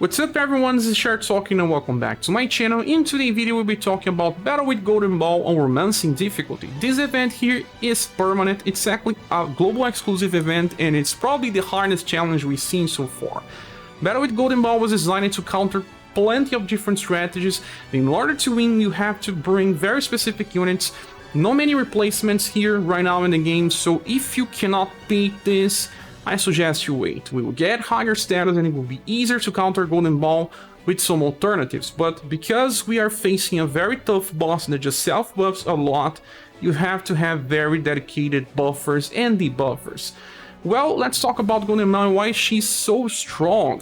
What's up everyone, this is Scher talking and welcome back to my channel. In today's video we'll be talking about Battle with Golden Ball on Romancing difficulty. This event here is permanent, it's actually a global exclusive event and it's probably the hardest challenge we've seen so far. Battle with Golden Ball was designed to counter plenty of different strategies. In order to win you have to bring very specific units. No many replacements here right now in the game, so if you cannot beat this, I suggest you wait. We will get higher status and it will be easier to counter Golden Ball with some alternatives, but because we are facing a very tough boss that just self-buffs a lot, you have to have very dedicated buffers and debuffers. Well, let's talk about Golden Ball and why she's so strong.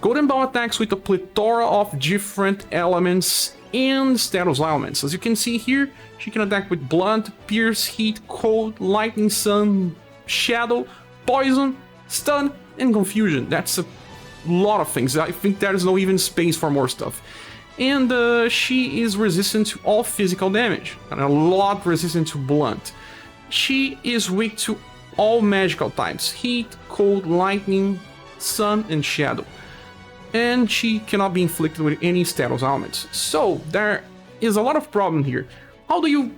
Golden Ball attacks with a plethora of different elements and status elements. As you can see here, she can attack with Blunt, Pierce, Heat, Cold, Lightning, Sun, Shadow, Poison, Stun, and Confusion. That's a lot of things. I think there's no even space for more stuff. And she is resistant to all physical damage, and a lot resistant to Blunt. She is weak to all magical types: Heat, Cold, Lightning, Sun, and Shadow. And she cannot be inflicted with any status elements. So there is a lot of problem here. How do you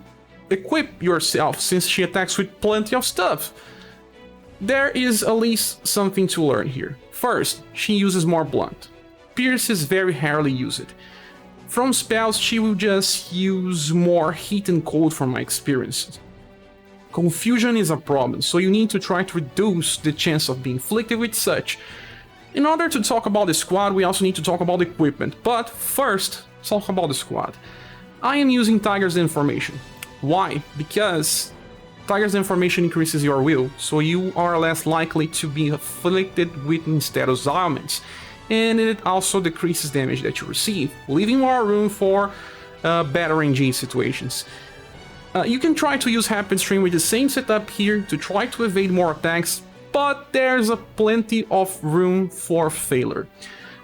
equip yourself since she attacks with plenty of stuff? There is at least something to learn here. First, she uses more Blunt. Pierce is very rarely used. From spells, she will just use more Heat and Cold from my experience. Confusion is a problem, so you need to try to reduce the chance of being inflicted with such. In order to talk about the squad, we also need to talk about equipment, but first, talk about the squad. I am using Tiger's Information. Why? Because Tiger's Information increases your will, so you are less likely to be afflicted with status elements, and it also decreases damage that you receive, leaving more room for better RNG situations. You can try to use Happen Stream with the same setup here to try to evade more attacks, but there's plenty of room for failure.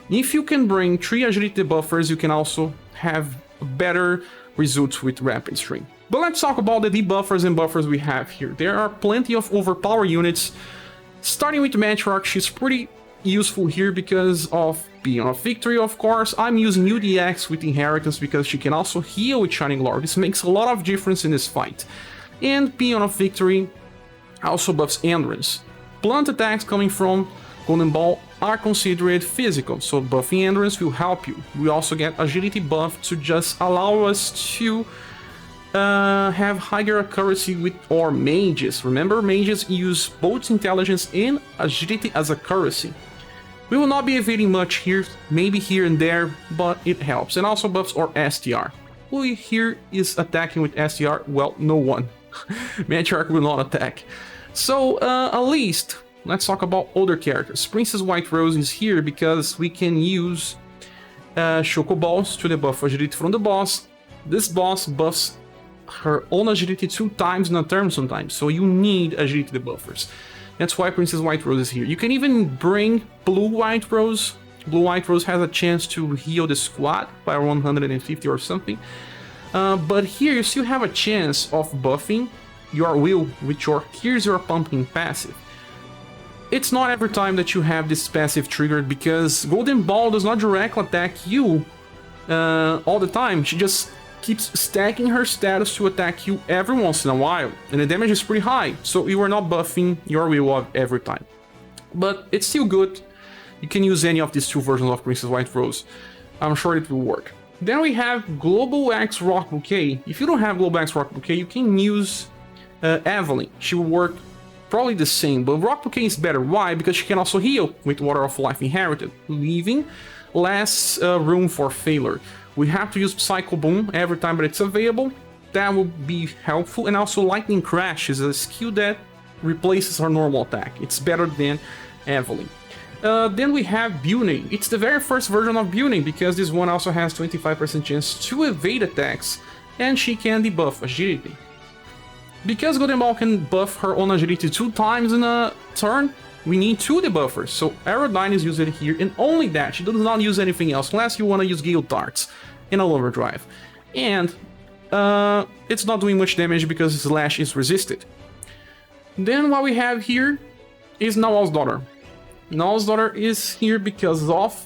If you can bring 3 agility buffers, you can also have better results with Rapid Stream. But let's talk about the debuffers and buffers we have here. There are plenty of overpower units. Starting with Matriarch, she's pretty useful here because of Beacon of Victory, of course. I'm using UDX with Inheritance because she can also heal with Shining Lord. This makes a lot of difference in this fight. And Beacon of Victory also buffs Endurance. Blunt attacks coming from Golden Ball are considered physical, so buffing Endurance will help you. We also get Agility buff to just allow us to have higher accuracy with our mages. Remember, mages use both intelligence and agility as accuracy. We will not be evading much here, maybe here and there, but it helps. And also buffs our STR. Who here is attacking with STR? Well, no one. Matriarch will not attack. So at least let's talk about other characters. Princess White Rose is here because we can use Choco Balls to debuff agility from the boss. This boss buffs her own agility 2 times in a turn sometimes, so you need agility debuffers. That's why Princess White Rose is here. You can even bring Blue White Rose. Blue White Rose has a chance to heal the squad by 150 or something. But here you still have a chance of buffing your will with your Here's Your Pumpkin passive. It's not every time that you have this passive triggered because Golden Ball does not directly attack you all the time. She just keeps stacking her status to attack you every once in a while, and the damage is pretty high, so you are not buffing your will every time. But it's still good. You can use any of these 2 versions of Princess White Rose. I'm sure it will work. Then we have Global X Rock Bouquet. If you don't have Global X Rock Bouquet, you can use Evelyn. She will work probably the same, but Rock Bouquet is better. Why? Because she can also heal with Water of Life Inherited, leaving less room for failure. We have to use Psycho Boom every time that it's available. That will be helpful. And also Lightning Crash is a skill that replaces her normal attack. It's better than Evelyn. Then we have Buning. It's the very first version of Buning because this one also has 25% chance to evade attacks, and she can debuff agility. Because Golden Ball can buff her own agility 2 times in a turn, we need 2 debuffers, so Aerodyne is used here, and only that. She does not use anything else, unless you want to use Gale Darts in a lower drive. And it's not doing much damage because Slash is resisted. Then what we have here is Nawal's Daughter. Nawal's Daughter is here because of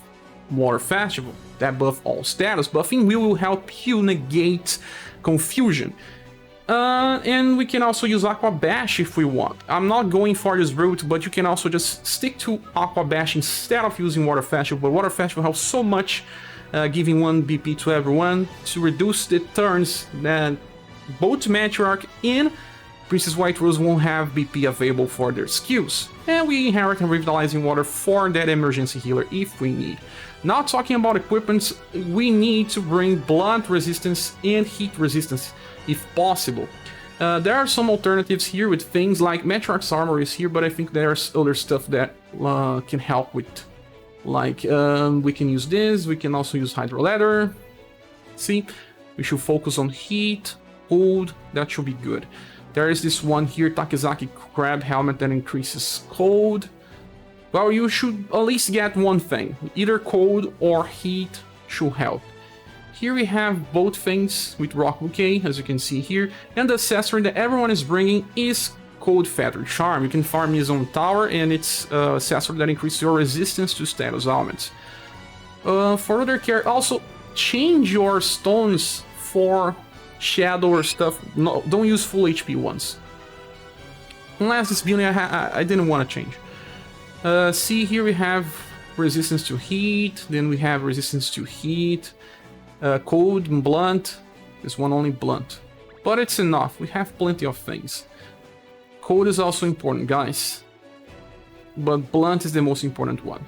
Water Festival. That buff all status. Buffing will help you negate confusion. And we can also use Aqua Bash if we want. I'm not going for this route, but you can also just stick to Aqua Bash instead of using Water Festival. But Water Festival helps so much, giving 1 BP to everyone to reduce the turns that both Matriarch and Princess White Rose won't have BP available for their skills. And we inherit a Revitalizing Water for that emergency healer if we need. Now talking about equipments, we need to bring Blunt Resistance and Heat Resistance if possible. There are some alternatives here with things like Matriarch's Armor is here, but I think there's other stuff that can help with. Like, we can use this, we can also use Hydro Leather. See, we should focus on heat, cold, that should be good. There is this one here, Takizaki Crab Helmet, that increases cold. Well, you should at least get one thing. Either cold or heat should help. Here we have both things with Rock Bouquet, as you can see here. And the accessory that everyone is bringing is Cold Feather Charm. You can farm his own tower, and it's an accessory that increases your resistance to status ailments. For other care, also change your stones for shadow or stuff. No, don't use full HP ones. Unless this building I didn't want to change. See, here we have resistance to heat, then we have resistance to heat, cold and blunt. This one only blunt. But it's enough, we have plenty of things. Cold is also important, guys. But blunt is the most important one.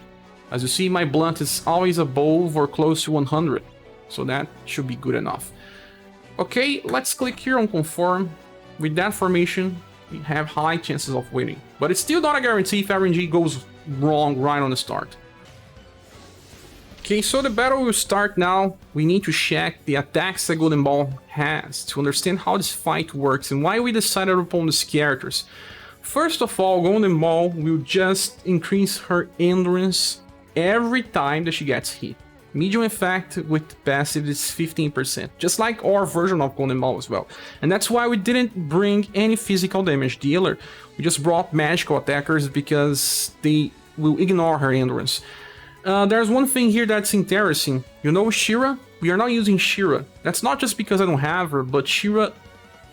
As you see, my blunt is always above or close to 100. So that should be good enough. Okay, let's click here on confirm. With that formation, we have high chances of winning. But it's still not a guarantee if RNG goes wrong right on the start. Okay, so the battle will start now. We need to check the attacks that Golden Ball has to understand how this fight works and why we decided upon these characters. First of all, Golden Ball will just increase her endurance every time that she gets hit. Medium effect with passive is 15%, just like our version of Golden Ball as well. And that's why we didn't bring any physical damage dealer. We just brought magical attackers because they will ignore her endurance. There's one thing here that's interesting. You know Shira? We are not using Shira. That's not just because I don't have her, but Shira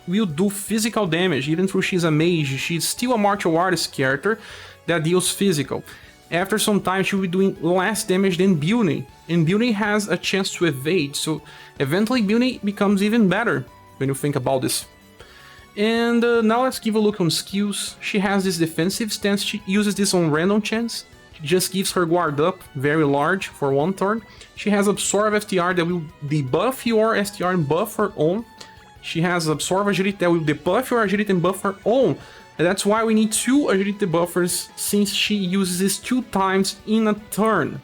will do physical damage. Even though she's a mage, she's still a martial artist character that deals physical. After some time, she'll be doing less damage than Beauty, and Beauty has a chance to evade, so eventually Beauty becomes even better when you think about this. And now let's give a look on skills. She has this defensive stance, she uses this on random chance, it just gives her guard up very large for 1 turn. She has Absorb STR that will debuff your STR and buff her own. She has Absorb Agility that will debuff your agility and buff her own. And that's why we need 2 agility buffers, since she uses this 2 times in a turn.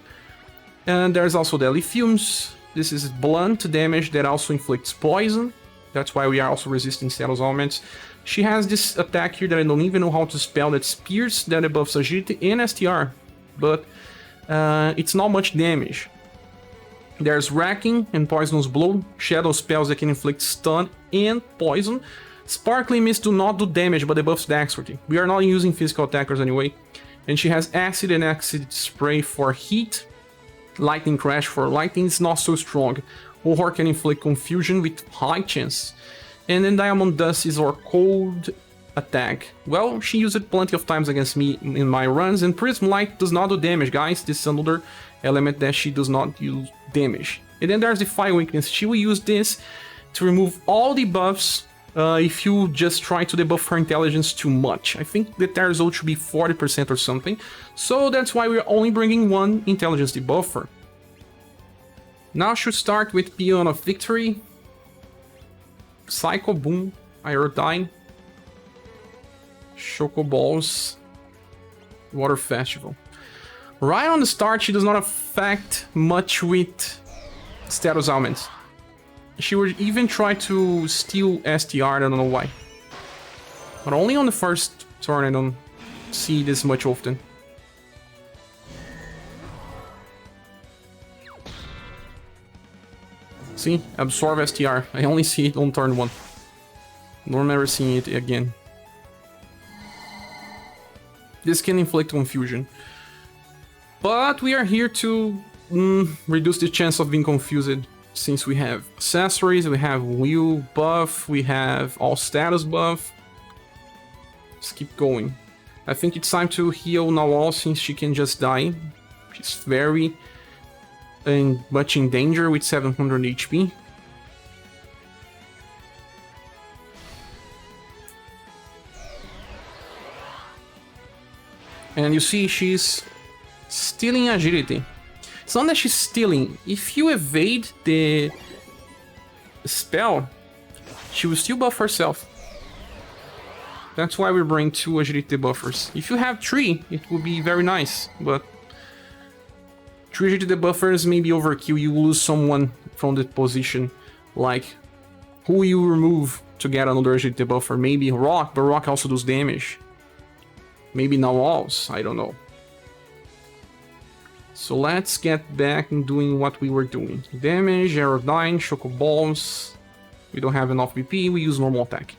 And there's also Deadly Fumes. This is blunt damage that also inflicts poison. That's why we are also resisting status ailments. She has this attack here that I don't even know how to spell, that's Pierce, that debuffs agility and STR. But it's not much damage. There's Racking and Poisonous Blow, shadow spells that can inflict stun and poison. Sparkling Mist do not do damage, but debuffs Dexterity. We are not using physical attackers anyway. And she has Acid and Acid Spray for heat. Lightning Crash for lightning is not so strong. Or can inflict confusion with high chance. And then Diamond Dust is our cold attack. Well, she used it plenty of times against me in my runs, and Prism Light does not do damage, guys. This is another element that she does not use damage. And then there's the Fire Weakness. She will use this to remove all the buffs if you just try to debuff her intelligence too much. I think the Terra result should be 40% or something, so that's why we're only bringing 1 intelligence debuffer. Now should start with Peon of Victory, Psycho Boom, Iodine, Choco Balls, Water Festival. Right on the start, she does not affect much with status ailments. She would even try to steal STR, I don't know why. But only on the first turn, I don't see this much often. See? Absorb STR. I only see it on turn 1. Nor never seeing it again. This can inflict confusion. But we are here to reduce the chance of being confused, since we have accessories, we have wheel buff, we have all status buff. Let's keep going. I think it's time to heal Nawal since she can just die. She's very much in danger with 700 HP. And you see she's stealing agility. It's not that she's stealing. If you evade the spell, she will still buff herself. That's why we bring 2 agility buffers. If you have 3, it will be very nice, but 3 agility buffers may be overkill. You lose someone from the position. Like, who you remove to get another agility buffer? Maybe Rock, but Rock also does damage. Maybe Nawal's, I don't know. So let's get back and doing what we were doing. Damage, Aerodyne, Choco Balls. We don't have enough BP, we use normal attack.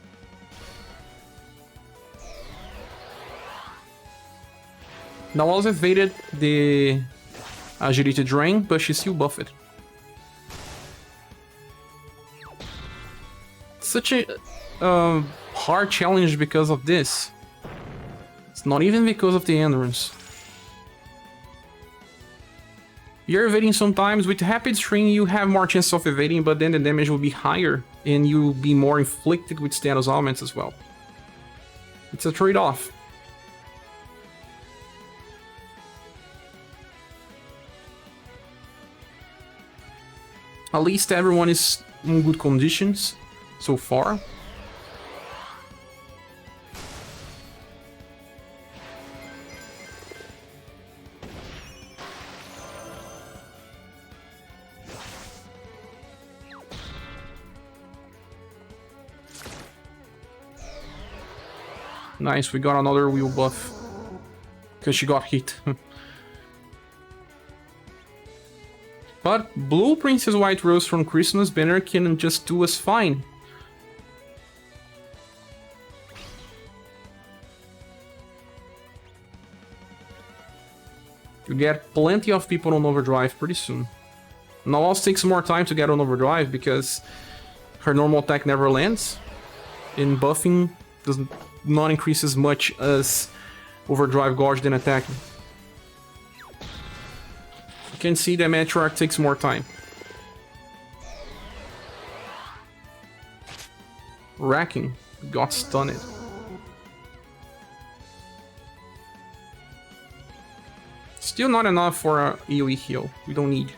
Nawal's evaded the agility drain, but she's still buffed. Such a hard challenge because of this. It's not even because of the endurance. You're evading sometimes. With Rapid String you have more chance of evading, but then the damage will be higher and you'll be more inflicted with status augments as well. It's a trade-off. At least everyone is in good conditions so far. Nice, we got another wheel buff. Because she got hit. But Blue Princess White Rose from Christmas banner can just do us fine. You get plenty of people on overdrive pretty soon. Now it takes more time to get on overdrive because her normal attack never lands. And buffing does not increase as much as overdrive gauge than attacking. You can see that Matriarch takes more time. Racking got stunned. Still not enough for a AoE heal. We don't need.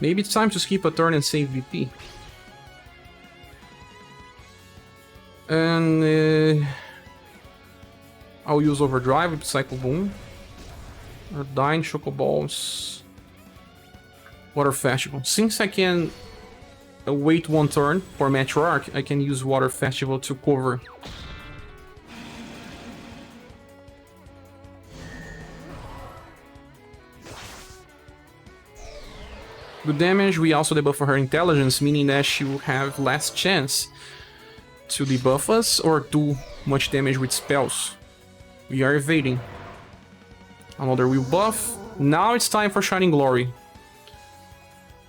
Maybe it's time to skip a turn and save VP. And I'll use Overdrive with Cycle Boom. Dying Choco Balls. Water Festival. Since I can wait one turn for Matriarch, I can use Water Festival to cover. Good damage, we also debuff her intelligence, meaning that she will have less chance to debuff us or do much damage with spells. We are evading. Another wheel buff. Now it's time for Shining Glory.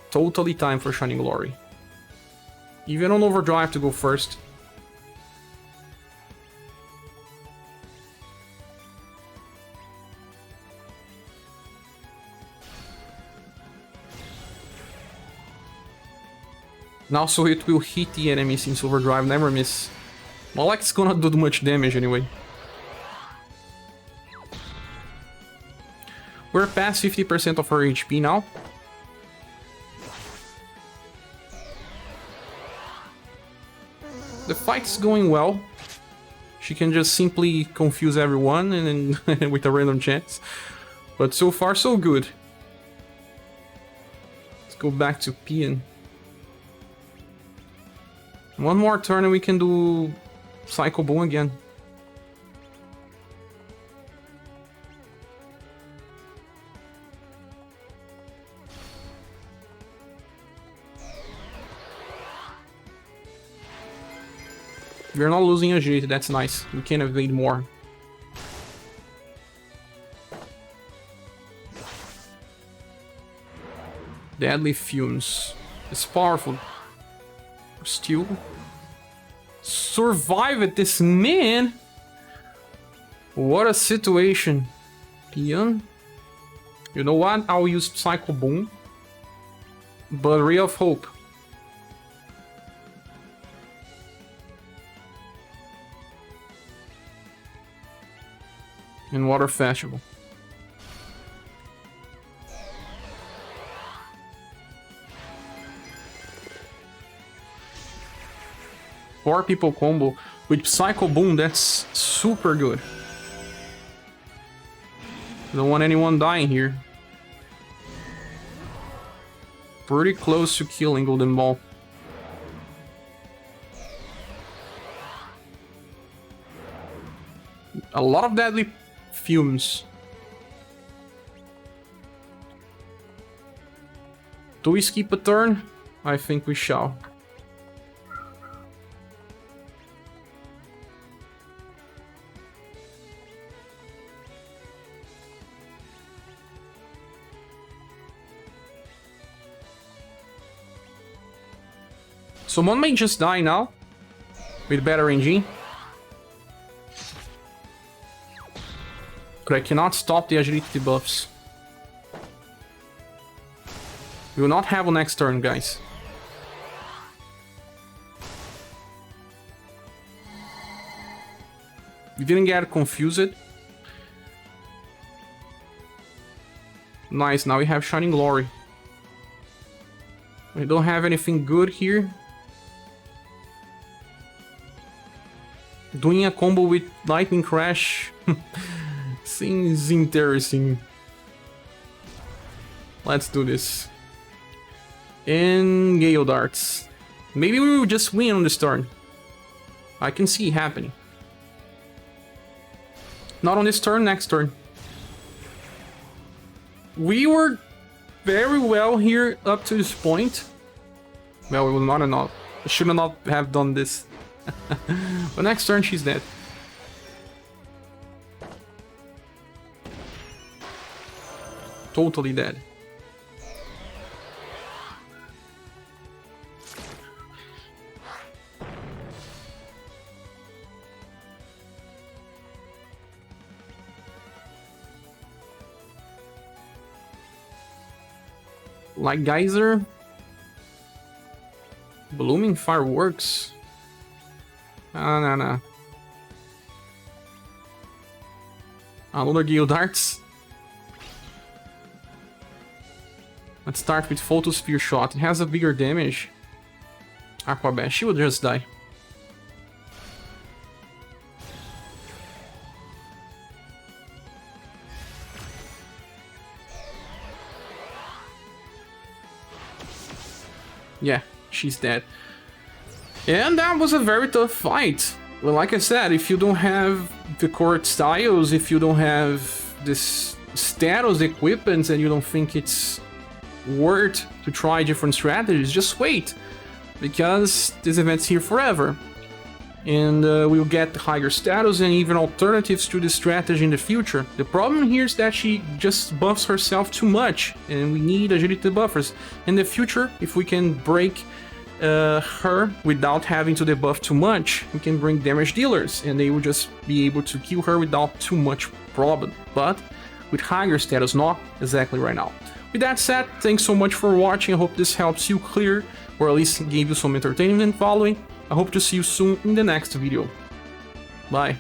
Totally time for Shining Glory. Even on overdrive to go first. Now so it will hit the enemy since overdrive never miss. Malek's gonna do much damage anyway. We're past 50% of her HP now. The fight's going well. She can just simply confuse everyone and then with a random chance. But so far so good. Let's go back to Pian. One more turn and we can do Cycle Boom again. We're not losing agility, that's nice. We can evade more. Deadly fumes. It's powerful. Still survive it, this man. What a situation. Peon. You know what? I'll use Psycho Boom. But Ray of Hope. And Water Festival. Four people combo with Psycho Boom, that's super good. Don't want anyone dying here. Pretty close to killing Golden Ball. A lot of deadly fumes. Do we skip a turn? I think we shall. Someone may just die now with better engine. But I cannot stop the agility debuffs. We will not have a next turn, guys. You didn't get confused. Nice, now we have Shining Glory. We don't have anything good here. Doing a combo with Lightning Crash seems interesting. Let's do this. And Gale Darts. Maybe we will just win on this turn. I can see it happening. Not on this turn, next turn. We were very well here up to this point. Well, we will not enough. I should not have done this. But next turn she's dead. Totally dead. Like Geyser. Blooming Fireworks. No. Another Gale Darts. Let's start with Photosphere Shot. It has a bigger damage. Aqua Bash, she will just die. Yeah, she's dead. And that was a very tough fight. Well, like I said, if you don't have the court styles, if you don't have this status equipment and you don't think it's worth to try different strategies, just wait. Because this event's here forever. And we'll get higher status and even alternatives to this strategy in the future. The problem here is that she just buffs herself too much, and we need agility buffers. In the future, if we can break her without having to debuff too much, we can bring damage dealers, and they will just be able to kill her without too much problem. But with higher status, not exactly right now. With that said, thanks so much for watching. I hope this helps you clear, or at least gave you some entertainment and following. I hope to see you soon in the next video. Bye.